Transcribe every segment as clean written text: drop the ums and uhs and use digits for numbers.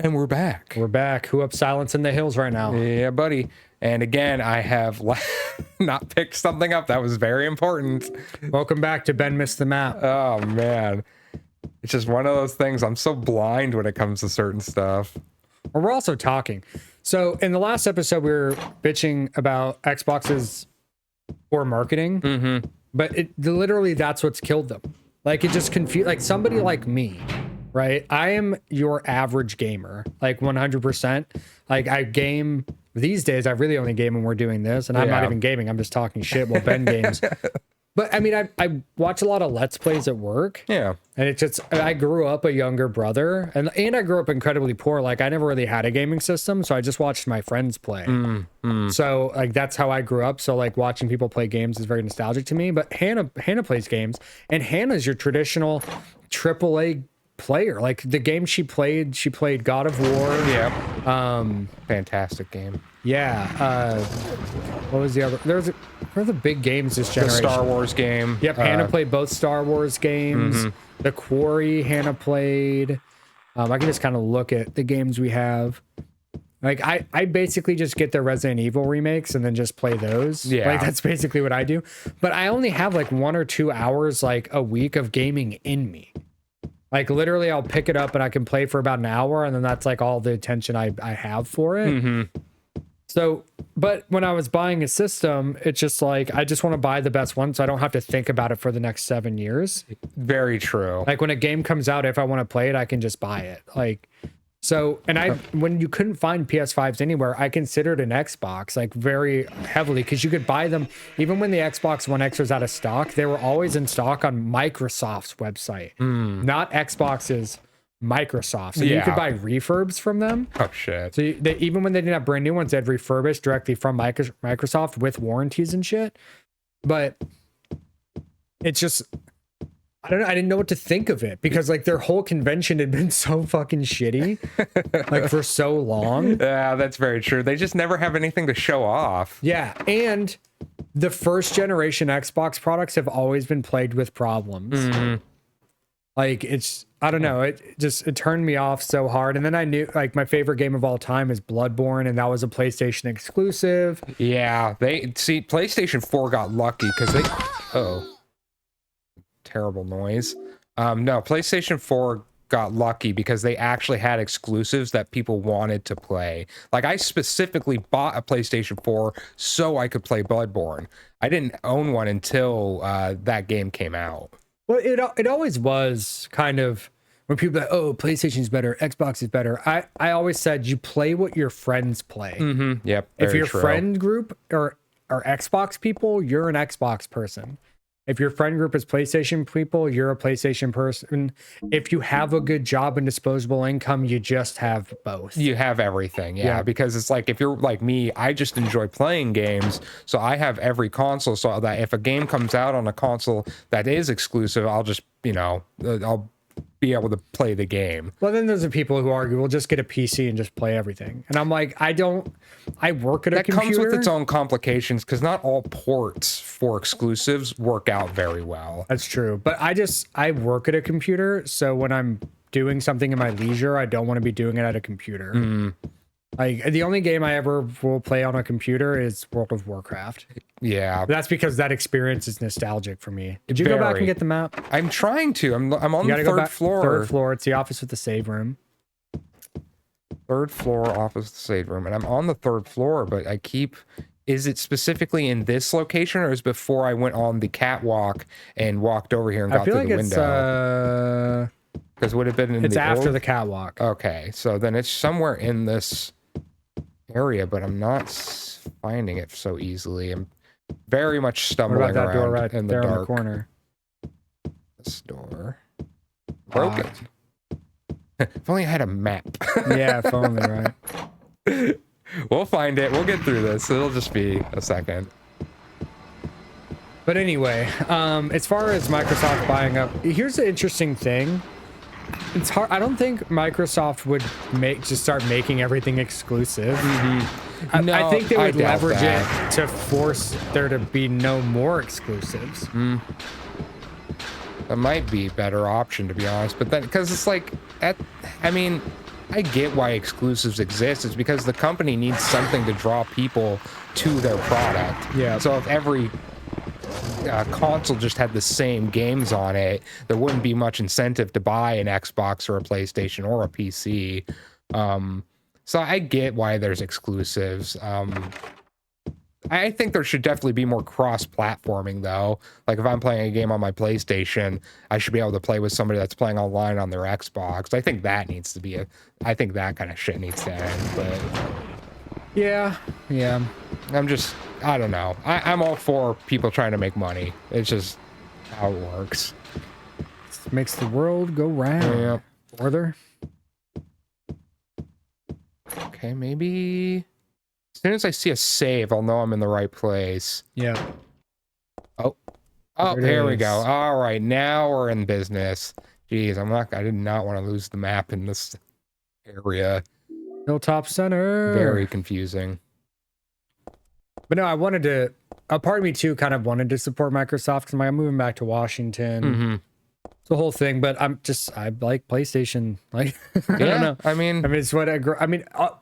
And we're back. We're back. Who up Silence in the Hills right now? Yeah, buddy. And again, I have not picked something up that was very important. Welcome back to Ben Missed the Map. Oh, man. It's just one of those things. I'm so blind when it comes to certain stuff. We're also talking. So in the last episode, we were bitching about Xbox's poor marketing, but literally that's what's killed them. Like, it just confused, like somebody like me, right? I am your average gamer, like 100%. Like, I game these days. I really only game when we're doing this, and I'm not even gaming. I'm just talking shit while Ben games. But I mean, I watch a lot of Let's Plays at work. Yeah. And it's just, I grew up a younger brother, and I grew up incredibly poor. Like, I never really had a gaming system, so I just watched my friends play. So like, that's how I grew up. So like, watching people play games is very nostalgic to me. But Hannah plays games, and Hannah's your traditional AAA player. Like, the game she played God of War. Yeah. Fantastic game. Yeah. What was the other? What are the big games this generation? The Star Wars game. Yep. Hannah played both Star Wars games. The Quarry Hannah played. I can just kind of look at the games we have. Like, I basically just get the Resident Evil remakes and then just play those. Yeah. Like, that's basically what I do. But I only have like 1 or 2 hours like a week of gaming in me. Like, literally, I'll pick it up and I can play for about an hour, and then that's like all the attention I have for it. So, but when I was buying a system, it's just like, I just want to buy the best one so I don't have to think about it for the next 7 years. Very true. Like, when a game comes out, if I want to play it, I can just buy it. Like, so, and when you couldn't find PS5s anywhere, I considered an Xbox, like, very heavily, because you could buy them even when the Xbox One X was out of stock. They were always in stock on Microsoft's website, not Xbox's. Microsoft. So you could buy refurbs from them. Oh, shit. So even when they didn't have brand new ones, they'd refurbish directly from Microsoft with warranties and shit. But it's just, I don't know. I didn't know what to think of it because like their whole convention had been so fucking shitty, like for so long. Yeah, that's very true. They just never have anything to show off. Yeah. And the first generation Xbox products have always been plagued with problems. Like, it's, I don't know, it turned me off so hard. And then I knew, like, my favorite game of all time is Bloodborne, and that was a PlayStation exclusive. Yeah, PlayStation 4 got lucky because terrible noise. No, PlayStation 4 got lucky because they actually had exclusives that people wanted to play. Like, I specifically bought a PlayStation 4 so I could play Bloodborne. I didn't own one until that game came out. Well, it always was kind of, when people are like, oh, PlayStation's better, Xbox is better. I always said you play what your friends play. Yep. If your friend group are Xbox people, you're an Xbox person. If your friend group is PlayStation people, you're a PlayStation person. If you have a good job and disposable income, you just have both. You have everything, yeah. Because it's like, if you're like me, I just enjoy playing games, so I have every console, so that if a game comes out on a console that is exclusive, I'll just, I'll be able to play the game. Well, then there's the people who argue, we'll just get a PC and just play everything. And I'm like, I work at a computer. That comes with its own complications because not all ports for exclusives work out very well. That's true. But I work at a computer, so when I'm doing something in my leisure, I don't want to be doing it at a computer. Like, the only game I ever will play on a computer is World of Warcraft. Yeah. But that's because that experience is nostalgic for me. Did you go back and get the map? I'm trying to. I'm on the third floor. Third floor. It's the office with the save room. Third floor, office with the save room. And I'm on the third floor, but is it specifically in this location, or is it before I went on the catwalk and walked over here and got through the window? Because would have been in it's after the catwalk. Okay, so then it's somewhere in this area, but I'm not finding it so easily. I'm very much stumbling around door right in the dark. In the corner. This door broken. If only I had a map. Yeah, if only, right? We'll find it. We'll get through this. It'll just be a second. But anyway, as far as Microsoft buying up, here's the interesting thing. It's hard. I don't think Microsoft would start making everything exclusive. I think they would leverage it to force there to be no more exclusives. That might be a better option, to be honest. But then, because it's like, I get why exclusives exist. It's because the company needs something to draw people to their product. Yeah. So if every console just had the same games on it, there wouldn't be much incentive to buy an Xbox or a PlayStation or a PC. So I get why there's exclusives. I think there should definitely be more cross-platforming, though. Like, if I'm playing a game on my PlayStation, I should be able to play with somebody that's playing online on their Xbox. I think that needs to be I think that kind of shit needs to end, but... Yeah. I don't know. I'm all for people trying to make money. It's just how it works. It makes the world go round. Yeah. Further. Okay, maybe... As soon as I see a save, I'll know I'm in the right place. Yeah. Oh, here we go. All right, now we're in business. Jeez, I did not want to lose the map in this area. Hilltop Center. Very confusing. But no, I wanted to, a part of me too kind of wanted to support Microsoft because I'm moving back to Washington. Mm-hmm. It's the whole thing, but I like PlayStation. Like, I don't know. I mean, it's what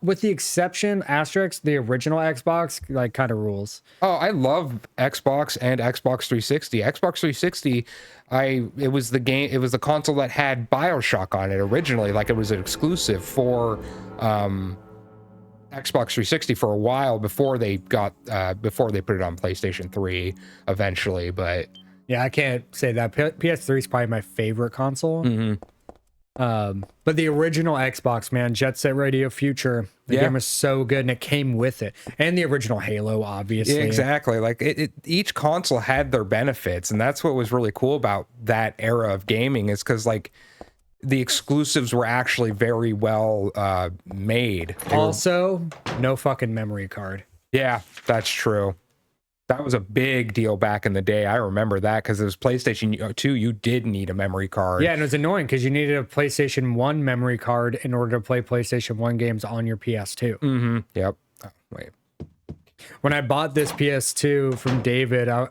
with the exception, asterisk, the original Xbox, like, kind of rules. Oh, I love Xbox and Xbox 360. Xbox 360, it was the console that had BioShock on it originally. Like, it was an exclusive for Xbox 360 for a while before they put it on PlayStation 3 eventually, but yeah, I can't say that. PS3 is probably my favorite console. Mm-hmm. But the original Xbox, man, Jet Set Radio Future, the game was so good, and it came with it, and the original Halo, obviously. Yeah, exactly. Like each console had their benefits, and that's what was really cool about that era of gaming, is because like the exclusives were actually very well made. Also, no fucking memory card. Yeah, that's true. That was a big deal back in the day. I remember that because it was PlayStation 2. You did need a memory card. Yeah, and it was annoying because you needed a PlayStation 1 memory card in order to play PlayStation 1 games on your PS2. Mm-hmm. Yep. Oh, wait. When I bought this PS2 from David, I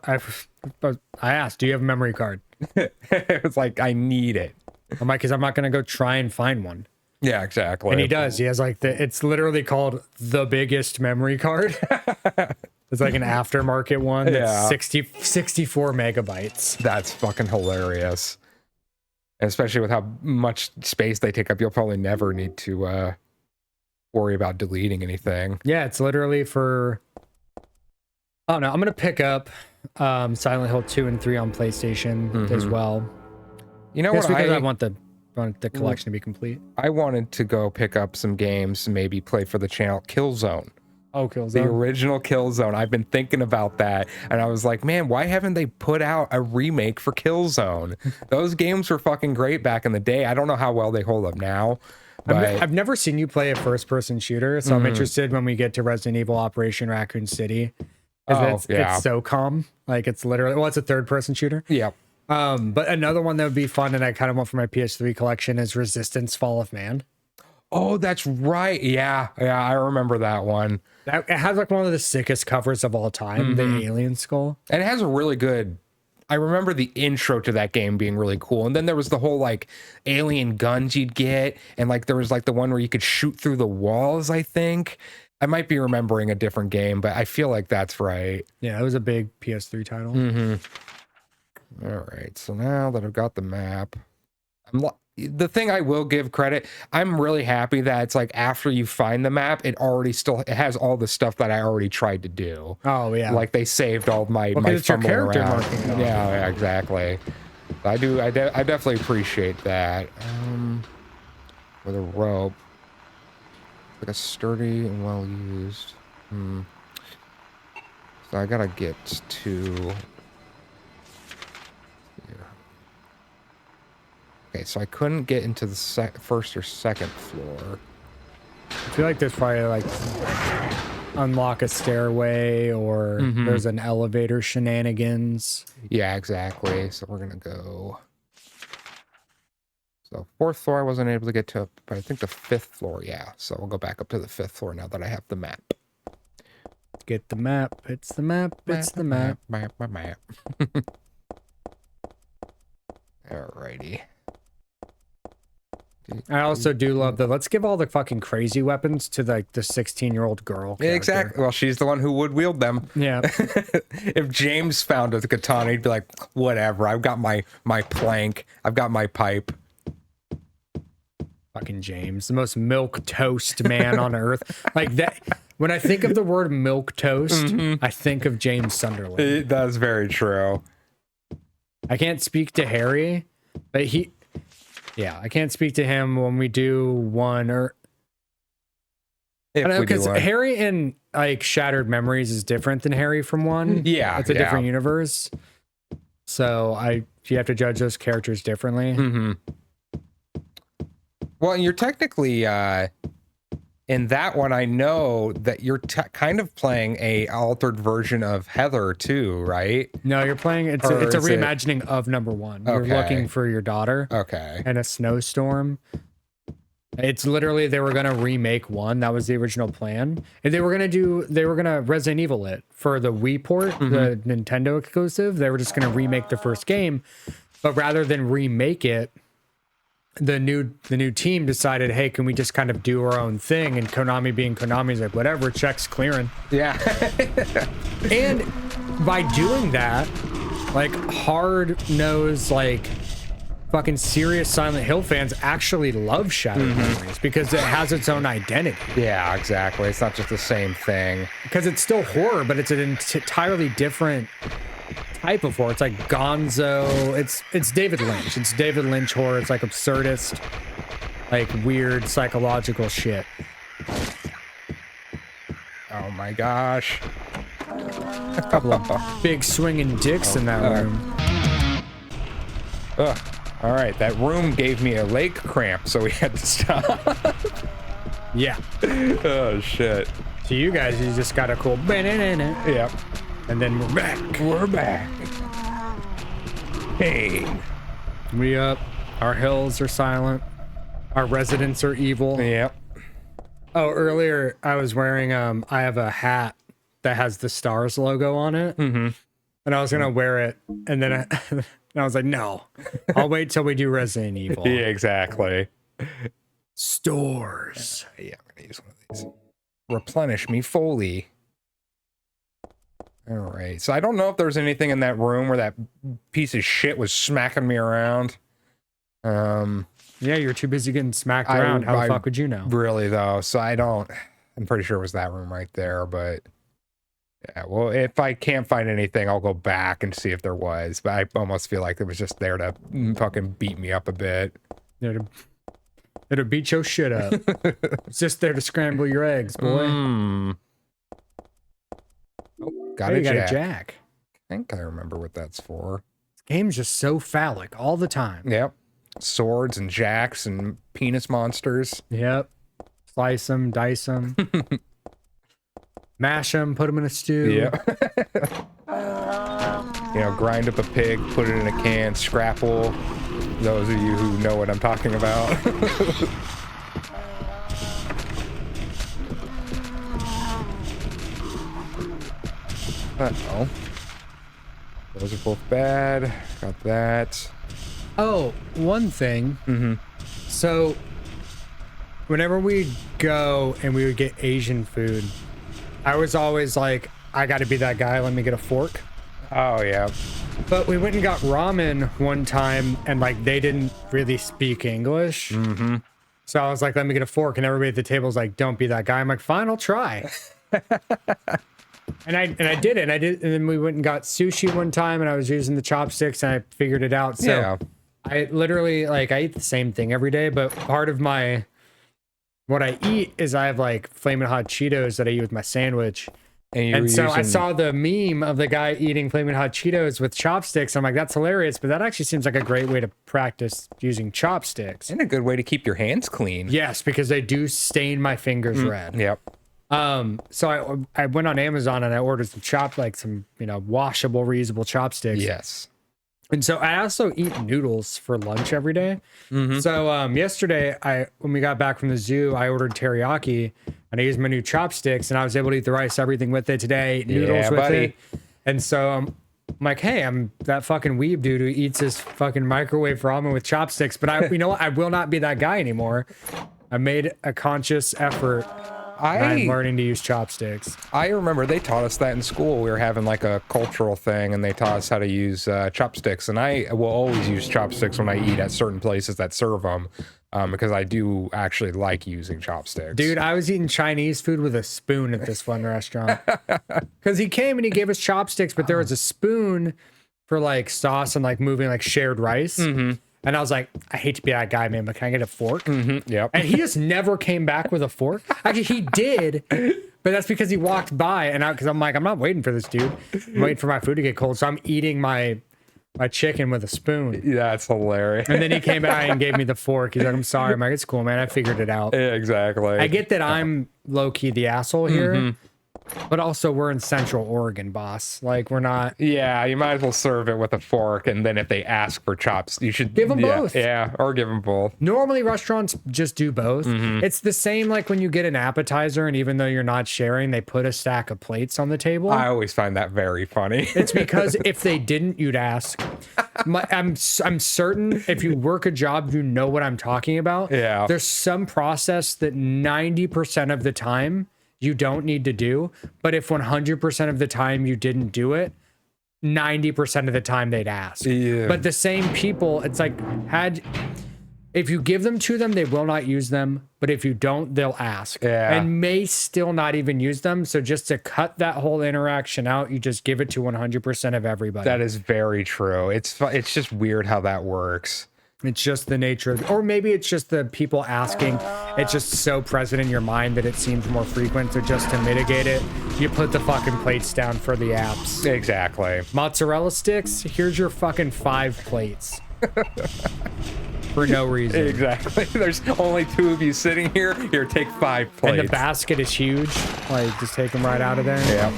asked, "Do you have a memory card?" It was like, I need it. I'm like, because I'm not going to go try and find one. Yeah, exactly. And he does. He has like it's literally called the biggest memory card. It's like an aftermarket one that's 64 megabytes. That's fucking hilarious. And especially with how much space they take up, you'll probably never need to worry about deleting anything. Yeah, it's literally for... Oh, no, I'm going to pick up Silent Hill 2 and 3 on PlayStation as well. You know what? Because I want the collection to be complete. I wanted to go pick up some games, maybe play for the channel. Killzone. Oh, Killzone. The original Killzone. I've been thinking about that, and I was like, man, why haven't they put out a remake for Killzone? Those games were fucking great back in the day. I don't know how well they hold up now. But I've never seen you play a first-person shooter, so I'm interested when we get to Resident Evil Operation Raccoon City. It's so calm. Like, it's literally... Well, it's a third-person shooter. Yeah. But another one that would be fun, and I kind of want for my PS3 collection, is Resistance: Fall of Man. Oh, that's right. Yeah, I remember that one. It has like one of the sickest covers of all time, the alien skull. And it has a really good... I remember the intro to that game being really cool. And then there was the whole like alien guns you'd get. And like there was like the one where you could shoot through the walls, I think. I might be remembering a different game, but I feel like that's right. Yeah, it was a big PS3 title. All right, so now that I've got the map, the thing I will give credit, I'm really happy that it's like after you find the map, it has all the stuff that I already tried to do. Oh yeah, like they saved all my it's your fumbling character around. marking it off. Yeah, exactly. I definitely appreciate that. With a rope, like a sturdy and well used. So I gotta get to. Okay, so I couldn't get into the first or second floor. I feel like there's probably like unlock a stairway or there's an elevator shenanigans. Yeah, exactly. So we're gonna go. So 4th floor I wasn't able to get to, but I think the 5th floor, yeah. So we'll go back up to the 5th floor now that I have the map. Get the map. It's the map. It's the map. Map. Alrighty. I also do love the let's give all the fucking crazy weapons to like the 16-year-old girl. Yeah, character. exactly. Well, she's the one who would wield them. Yeah. If James found a katana, he'd be like, whatever. I've got my plank. I've got my pipe. Fucking James, the most milk toast man on earth. Like that. When I think of the word milk toast, I think of James Sunderland. That's very true. I can't speak to Harry, but I can't speak to him when we do one or If I don't know, we do because one. Harry in like Shattered Memories is different than Harry from one. Yeah, It's a different universe. So you have to judge those characters differently. Mm-hmm. Well, and you're technically in that one. I know that you're kind of playing a altered version of Heather too, right? No, you're playing. It's Or a is it- reimagining of number one. You're Okay. looking for your daughter Okay. in a snowstorm. It's literally they were gonna remake one. That was the original plan, and they were gonna Resident Evil it for the Wii port, the Nintendo exclusive. They were just gonna remake the first game, but rather than remake it, the new team decided, hey, can we just kind of do our own thing? And Konami being Konami's like, whatever, check's clearing. Yeah. And by doing that, like hard-nosed, like fucking serious Silent Hill fans actually love Shattered Memories because it has its own identity. Yeah, exactly. It's not just the same thing. Because it's still horror, but it's an entirely different type of horror. It's like Gonzo. It's David Lynch. It's David Lynch horror. It's like absurdist, like weird psychological shit. Oh my gosh. A couple of big swinging dicks in that room. Ugh. All right, that room gave me a leg cramp, so we had to stop. Yeah. Oh shit. To you guys, you just got a cool banana. Yep. And then we're back. We're back. Hey. We up. Our hills are silent. Our residents are evil. Yep. Oh, earlier I was wearing I have a hat that has the stars logo on it. Mm-hmm. And I was gonna wear it, and then I was like, no, I'll wait till we do Resident Evil. Yeah, exactly. Stores. Yeah, I'm gonna use one of these. Replenish me fully. All right. So I don't know if there's anything in that room where that piece of shit was smacking me around. Yeah, you're too busy getting smacked I- around. How I- the fuck would you know? Really though, so I'm pretty sure it was that room right there, but yeah, well, if I can't find anything, I'll go back and see if there was, but I almost feel like it was just there to fucking beat me up a bit. It'll beat your shit up. It's just there to scramble your eggs, boy. Oh, got, Hey, a, you got jack. a jack. I think I remember what that's for. This game's just so phallic all the time. Yep. Swords and jacks and penis monsters. Yep. Slice them, dice them, mash them, put them in a stew. Yep. Grind up a pig, put it in a can, scrapple. Those of you who know what I'm talking about. Uh-oh. Those are both bad. Got that. Oh, one thing. Mm-hmm. So, whenever we'd go and we would get Asian food, I was always like, I got to be that guy. Let me get a fork. Oh, yeah. But we went and got ramen one time, and like they didn't really speak English. Mm-hmm. So I was like, let me get a fork. And everybody at the table was like, don't be that guy. I'm like, fine, I'll try. And I did it. And then we went and got sushi one time, and I was using the chopsticks, and I figured it out. So Yeah. I literally I eat the same thing every day, but part of what I eat is I have like Flamin' Hot Cheetos that I eat with my sandwich. And, And so I saw the meme of the guy eating Flamin' Hot Cheetos with chopsticks. I'm like, that's hilarious, but that actually seems like a great way to practice using chopsticks. And a good way to keep your hands clean. Yes, because they do stain my fingers red. Yep. So I went on Amazon and I ordered some washable, reusable chopsticks. Yes. And so I also eat noodles for lunch every day. So yesterday, when we got back from the zoo, I ordered teriyaki and I used my new chopsticks and I was able to eat the rice, everything with it today, noodles Yeah, with buddy. it. And so I'm like, hey, I'm that fucking weeb dude who eats his fucking microwave ramen with chopsticks. But you know what? I will not be that guy anymore. I made a conscious effort. I'm learning to use chopsticks. I remember they taught us that in school. We were having like a cultural thing, and they taught us how to use chopsticks. And I will always use chopsticks when I eat at certain places that serve them, because I do actually like using chopsticks. Dude, I was eating Chinese food with a spoon at this one restaurant. Because he came and he gave us chopsticks, but there was a spoon for like sauce and like moving like shared rice. And I was like, I hate to be that guy, man, but can I get a fork? Yep. And he just never came back with a fork. Actually, he did, but that's because he walked by, and because I'm like, I'm not waiting for this dude. I'm waiting for my food to get cold, so I'm eating my chicken with a spoon. Yeah, it's hilarious. And then he came by and gave me the fork. He's like, I'm sorry. I'm like, it's cool, man. I figured it out. Yeah, exactly. I get that I'm low key the asshole here, but also we're in Central Oregon, boss. Like, we're not. Yeah, you might as well serve it with a fork, and then if they ask for chops, you should Give them both. Yeah, or give them both. Normally, restaurants just do both. It's the same like when you get an appetizer, and even though you're not sharing, they put a stack of plates on the table. I always find that very funny. It's because if they didn't, you'd ask. I'm certain if you work a job, you know what I'm talking about. Yeah. There's some process that 90% of the time you don't need to do, but if 100% of the time you didn't do it, 90% of the time they'd ask. Yeah. But the same people, it's like, if you give them to them, they will not use them. But if you don't, they'll ask. Yeah. And may still not even use them. So just to cut that whole interaction out, you just give it to 100% of everybody. That is very true. It's just weird how that works. It's just the nature of, or maybe it's just the people asking. It's just so present in your mind that it seems more frequent. So just to mitigate it, you put the fucking plates down for the apps. Exactly. Mozzarella sticks, here's your fucking 5 plates. For no reason. Exactly. There's only 2 of you sitting here. Here, take 5 plates. And the basket is huge. Like, just take them right out of there. Yeah.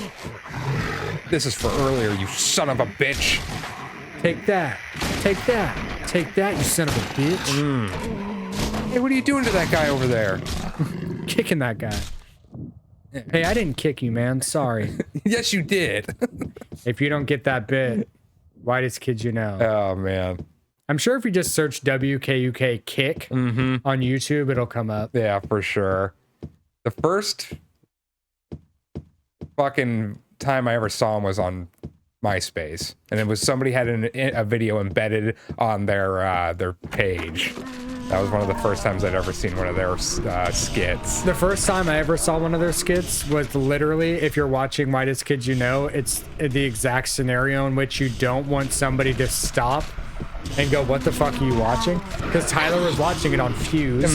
This is for earlier, you son of a bitch. Take that. Take that. Take that, you son of a bitch. Hey, what are you doing to that guy over there? Kicking that guy. Hey, I didn't kick you, man. Sorry. Yes, you did. If you don't get that bit, whitest kid you know. Oh, man. I'm sure if you just search WKUK kick on YouTube, it'll come up. Yeah, for sure. The first fucking time I ever saw him was on MySpace, and it was somebody had a video embedded on their page. That was one of the first times I'd ever seen one of their skits. The first time I ever saw one of their skits was literally, if you're watching Whitest Kids You Know, it's the exact scenario in which you don't want somebody to stop and go, what the fuck are you watching? Because Tyler was watching it on Fuse,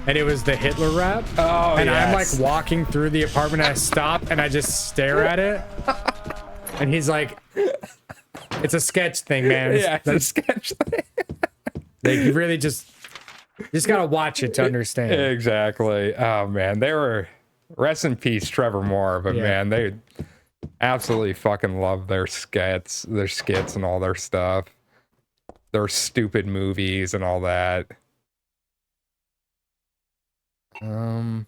and it was the Hitler rap. Oh, and I'm like yes. walking through the apartment, and I stop and I just stare at it. And he's like, it's a sketch thing, man. Yeah, it's a sketch thing. Like, you really just gotta watch it to understand. Exactly. Oh, man. They were, rest in peace, Trevor Moore, but Yeah. man, they absolutely fucking love their skits and all their stuff. Their stupid movies and all that. Oh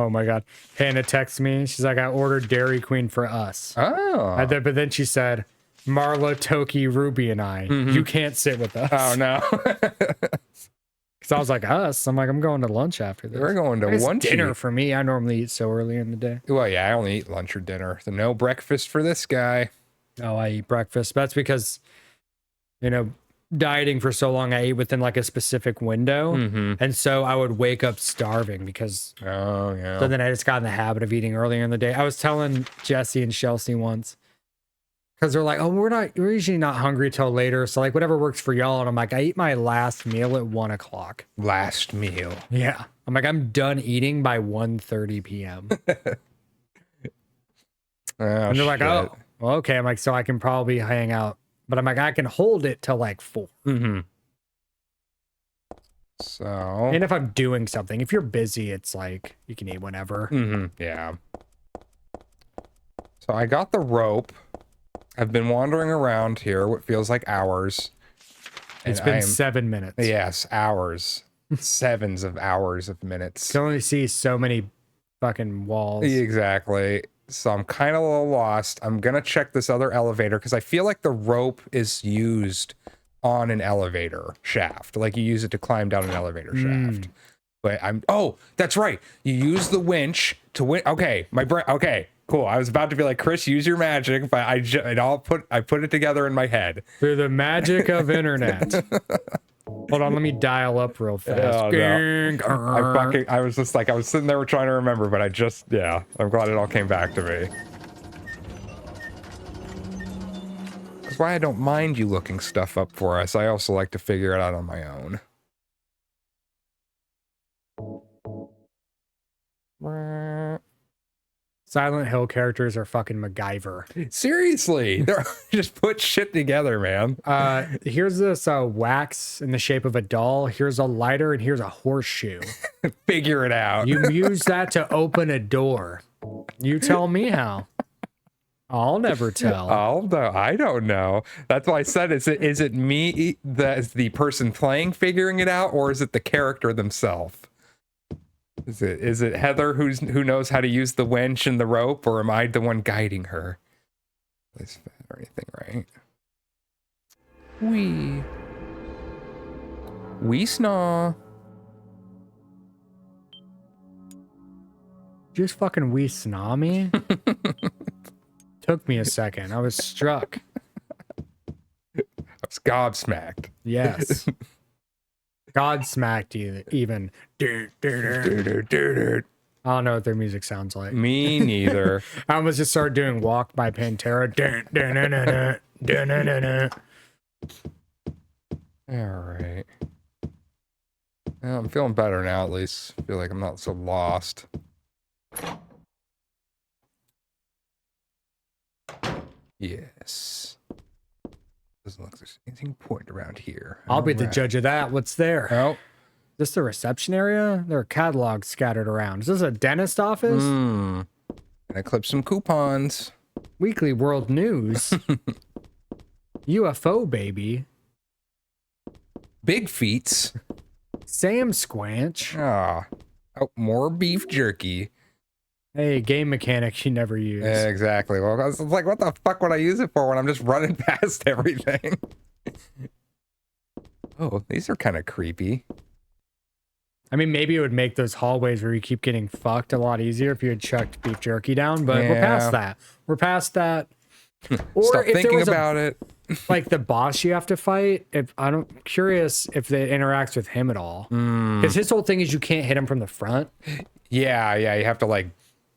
my god. Hannah texts me. She's like, I ordered Dairy Queen for us. Oh. But then she said, Marla, Toki, Ruby, and I. You can't sit with us. Oh, no. Because I was like, us? I'm like, I'm going to lunch after this. We're going to It's lunch. dinner for me. I normally eat so early in the day. Well, yeah, I only eat lunch or dinner. So no breakfast for this guy. Oh, I eat breakfast. But that's because, dieting for so long, I ate within like a specific window. And so I would wake up starving because Oh, yeah. so then I just got in the habit of eating earlier in the day. I was telling Jesse and Chelsea once, because they're like, oh, we're usually not hungry till later. So like whatever works for y'all. And I'm like, I eat my last meal at 1 o'clock. Last meal. Yeah. I'm like, I'm done eating by 1:30 p.m. Oh, And they're like, shit. oh, well, okay. I'm like, so I can probably hang out. But I'm like, I can hold it till like 4. So. And if I'm doing something, if you're busy, it's like you can eat whenever. Yeah. So I got the rope. I've been wandering around here what feels like hours. It's and been I'm- 7 minutes. Yes, hours. Sevens of hours of minutes. You can only see so many fucking walls. Exactly. So I'm kind of a little lost. I'm gonna check this other elevator because I feel like the rope is used on an elevator shaft. Like you use it to climb down an elevator shaft. But oh, that's right. You use the winch to win. Okay, my brain. Okay, cool. I was about to be like, Chris, use your magic, but I put it together in my head. Through the magic of internet. Hold on, let me dial up real fast. Oh, no. I was just like, I was sitting there trying to remember, but I'm glad it all came back to me. That's why I don't mind you looking stuff up for us. I also like to figure it out on my own. Silent Hill characters are fucking MacGyver. Seriously, they're just put shit together, man. Here's this wax in the shape of a doll. Here's a lighter, and here's a horseshoe. Figure it out. You use that to open a door. You tell me how. I'll never tell. I don't know. That's why I said, is it me, the person playing, figuring it out, or is it the character themselves? Is it Heather who knows how to use the winch and the rope, or am I the one guiding her? Place fat or anything, right? We snaw. Just fucking we snaw me? Took me a second. I was struck. I was gobsmacked. Yes. God smacked you even. I don't know what their music sounds like. Me neither. I almost just started doing Walk by Pantera. All right. Well, I'm feeling better now, at least. I feel like I'm not so lost. Yes. Doesn't look like there's anything important around here. I'll be the judge of that. What's there? Oh. Is this the reception area? There are catalogs scattered around. Is this a dentist office? And I clipped some coupons. Weekly World News. UFO baby. Big feats. Sam Squanch. Oh, more beef jerky. Hey, game mechanics you never use. Exactly. Well, I was like, what the fuck would I use it for when I'm just running past everything? Oh, these are kind of creepy. I mean, maybe it would make those hallways where you keep getting fucked a lot easier if you had chucked beef jerky down, but we're past that. We're past that. Or Stop if thinking there was about it. Like the boss you have to fight, curious if it interacts with him at all. Because his whole thing is you can't hit him from the front. Yeah, you have to like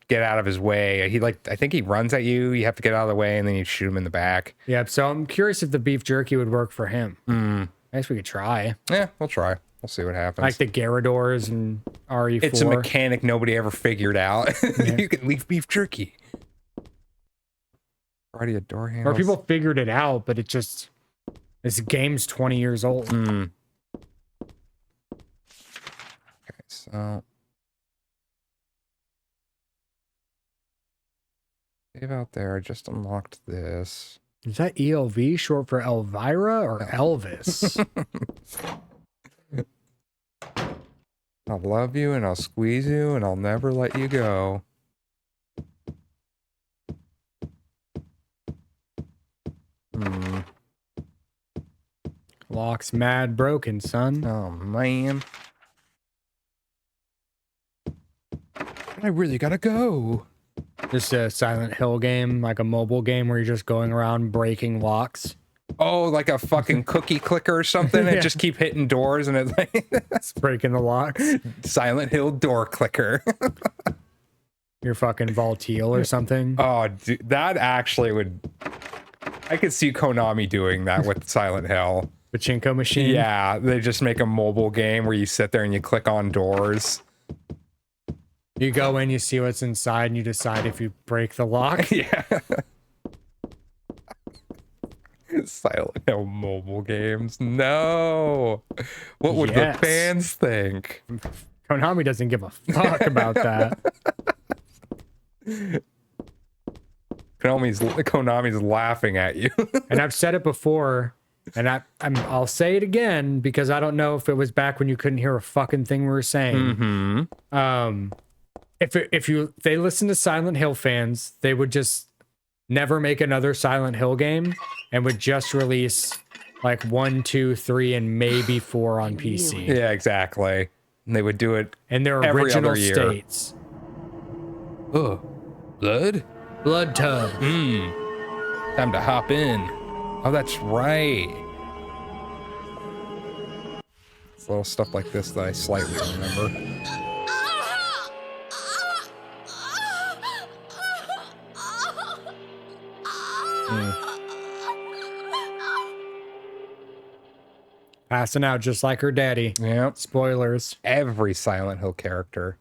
get out of his way. I think he runs at you. You have to get out of the way, and then you shoot him in the back. Yeah, so I'm curious if the beef jerky would work for him. I guess we could try. Yeah, we'll try. We'll see what happens. Like the Garradors and RE4. It's a mechanic nobody ever figured out. Yeah. You can leave beef jerky. Already a door handle. Or people figured it out, but this game's 20 years old. Okay, so save out there. I just unlocked this. Is that ELV short for Elvira or Elvis? I'll love you and I'll squeeze you and I'll never let you go. Lock's mad broken, son. Oh, man. I really gotta go. Just a Silent Hill game, like a mobile game where you're just going around breaking locks. Oh, like a fucking cookie clicker or something, and Yeah. just keep hitting doors, and it's like It's breaking the locks. Silent Hill door clicker. You're fucking Volteal or something. Oh, dude, that actually would. I could see Konami doing that with Silent Hill. Pachinko machine. Yeah, they just make a mobile game where you sit there and you click on doors. You go in, you see what's inside, and you decide if you break the lock. Yeah. Silent Hill mobile games. No. What would Yes. the fans think? Konami doesn't give a fuck about that. Konami's laughing at you. And I've said it before, and I'll say it again because I don't know if it was back when you couldn't hear a fucking thing we were saying. Mm-hmm. if they listen to Silent Hill fans, they would just never make another Silent Hill game and would just release like 1, 2, 3, and maybe 4 on PC Yeah, exactly. And they would do it. in their every original other year. states. Oh, blood? Blood tub. Time to hop in. Oh, that's right. It's little stuff like this that I slightly remember. Passing out just like her daddy. Yep. Spoilers. Every Silent Hill character.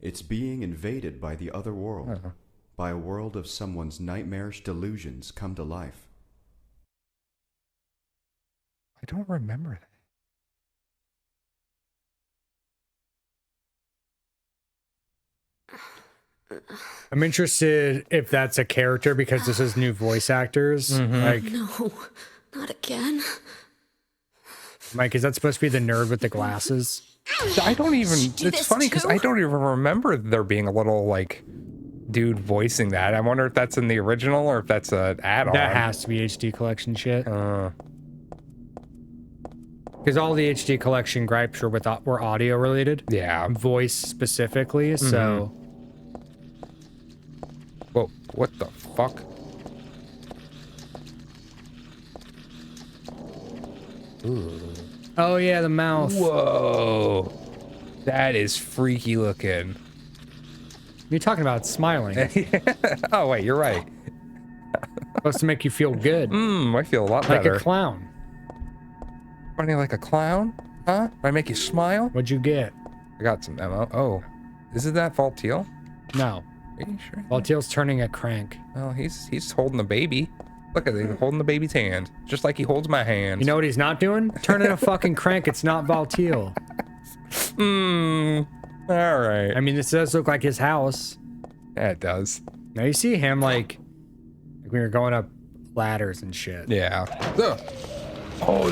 It's being invaded by the other world, by a world of someone's nightmarish delusions come to life. I don't remember that. I'm interested if that's a character because this is new voice actors. Like, No, not again. Mike, is that supposed to be the nerd with the glasses? I don't even. Do It's this funny because too? I don't even remember there being a little like dude voicing that. I wonder if that's in the original or if that's an add-on. That has to be HD collection shit. Uh, Because all the HD collection gripes were audio related, yeah. voice specifically. So Whoa! What the fuck? oh yeah, the mouth. Whoa! That is freaky looking. You're talking about smiling. Oh wait, you're right. Supposed to make you feel good, I feel a lot like better. a clown. Funny like a clown? Huh? I make you smile? What'd you get? I got some ammo. Oh, isn't that Valtiel? No, Are you sure? Valtiel's turning a crank. Well, he's holding the baby. Look at him holding the baby's hand, just like he holds my hand. You know what he's not doing? Turning a fucking crank. It's not Valtiel. All right. I mean, this does look like his house. Yeah, it does. Now you see him like when you're going up ladders and shit. Yeah. Ugh. Oh,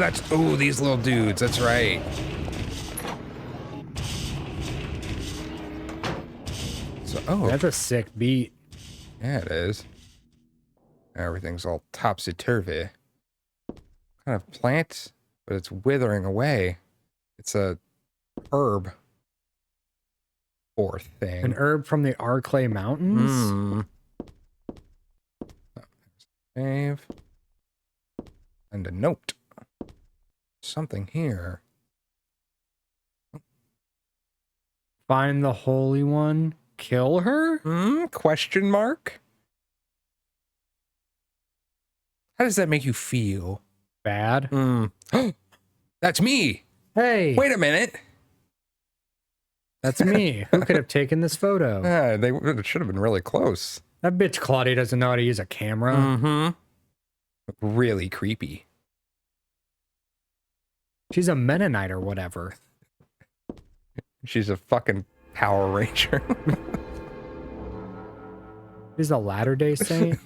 these little dudes. That's right. So, That's a sick beat. yeah, it is. Everything's all topsy-turvy. Kind of plant, but it's withering away. It's a herb. Poor thing. An herb from the Arclay Mountains? Mm. Save. And a note. Something here. Find the Holy One. Kill her? Question mark? How does that make you feel? Bad. That's me. Hey, Wait a minute. that's me. Who could have taken this photo? They should have been really close. That bitch Claudia doesn't know how to use a camera. Really creepy. She's a Mennonite or whatever. She's a fucking Power Ranger. She's a Latter-day Saint.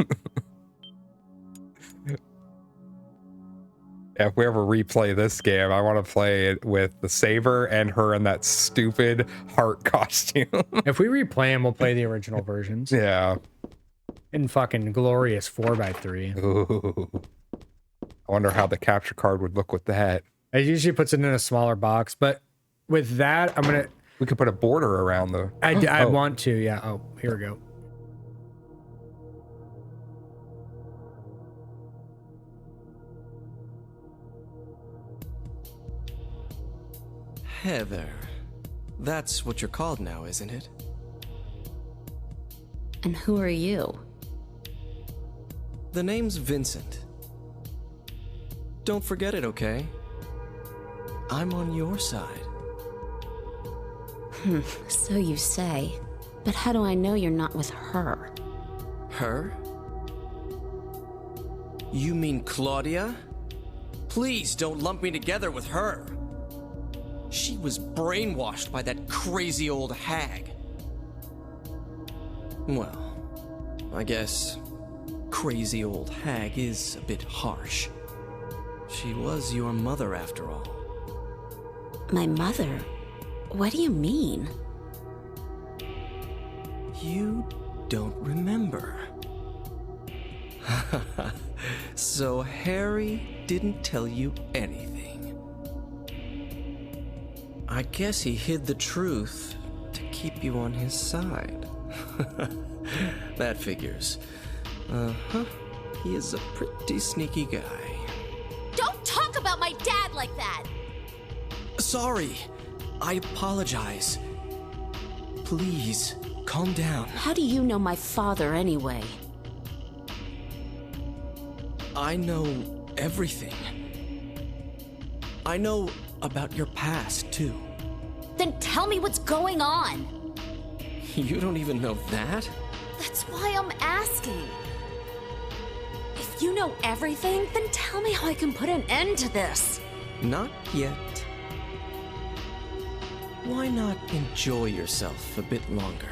If we ever replay this game, I want to play it with the Saber and her in that stupid heart costume. If we replay them, we'll play the original versions. Yeah. In fucking glorious 4x3. Ooh. I wonder how the capture card would look with that. It usually puts it in a smaller box, but with that, I'm gonna. We could put a border around the. I Oh. want to, yeah. Oh, here we go. Heather. That's what you're called now, isn't it? And who are you? The name's Vincent. Don't forget it, okay? I'm on your side. So you say. But how do I know you're not with her? Her? You mean Claudia? Please don't lump me together with her. She was brainwashed by that crazy old hag. Well, I guess crazy old hag is a bit harsh. She was your mother after all. My mother? What do you mean? You don't remember. So Harry didn't tell you anything. I guess he hid the truth to keep you on his side. That figures. Uh-huh. He is a pretty sneaky guy. Don't talk about my dad like that! Sorry. I apologize. Please, calm down. How do you know my father anyway? I know everything. I know about your past, too. Then tell me what's going on! You don't even know that? That's why I'm asking. If you know everything, then tell me how I can put an end to this. Not yet. Why not enjoy yourself a bit longer?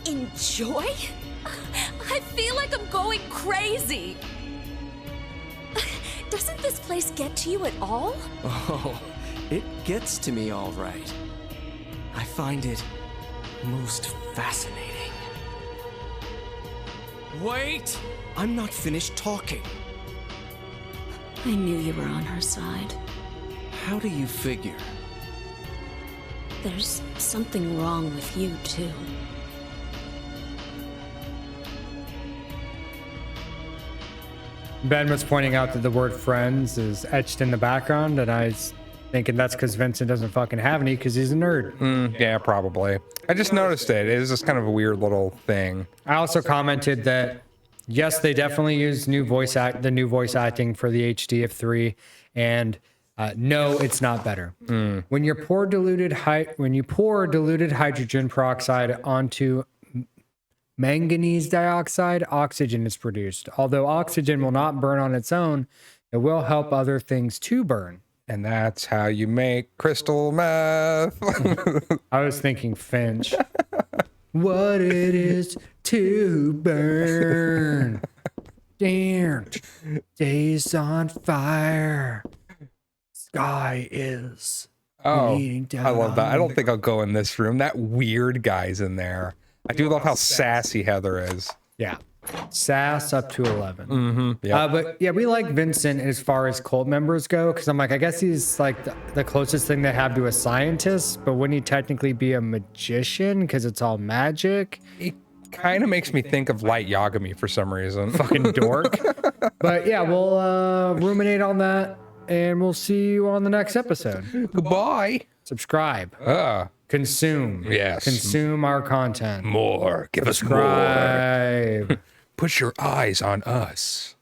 Enjoy? I feel like I'm going crazy. Doesn't this place get to you at all? Oh, it gets to me all right. I find it most fascinating. Wait! I'm not finished talking. I knew you were on her side. How do you figure? There's something wrong with you, too. Ben was pointing out that the word friends is etched in the background, and I was thinking that's because Vincent doesn't fucking have any because he's a nerd. Yeah, probably. I just noticed it. It was just kind of a weird little thing. I also commented that yes, they definitely use the new voice acting for the HD of 3, and no, it's not better. When you pour diluted hydrogen peroxide onto manganese dioxide, oxygen is produced. Although oxygen will not burn on its own, it will help other things to burn. And that's how you make crystal meth. I was thinking Finch. What it is to burn. Damn. Days on fire. Sky is. Oh, bleeding down I love that. I don't the- think I'll go in this room. That weird guy's in there. I do love how sassy Heather is. Yeah. Sass up to 11. Yeah. But yeah, we like Vincent as far as cult members go, because I'm like, I guess he's like the closest thing they have to a scientist, but wouldn't he technically be a magician because it's all magic? He kind of makes me think of Light Yagami for some reason. Fucking dork. But yeah, we'll ruminate on that, and we'll see you on the next episode. Goodbye. Subscribe. Consume. Yes. Consume our content. More. Give us more. Subscribe. Put your eyes on us.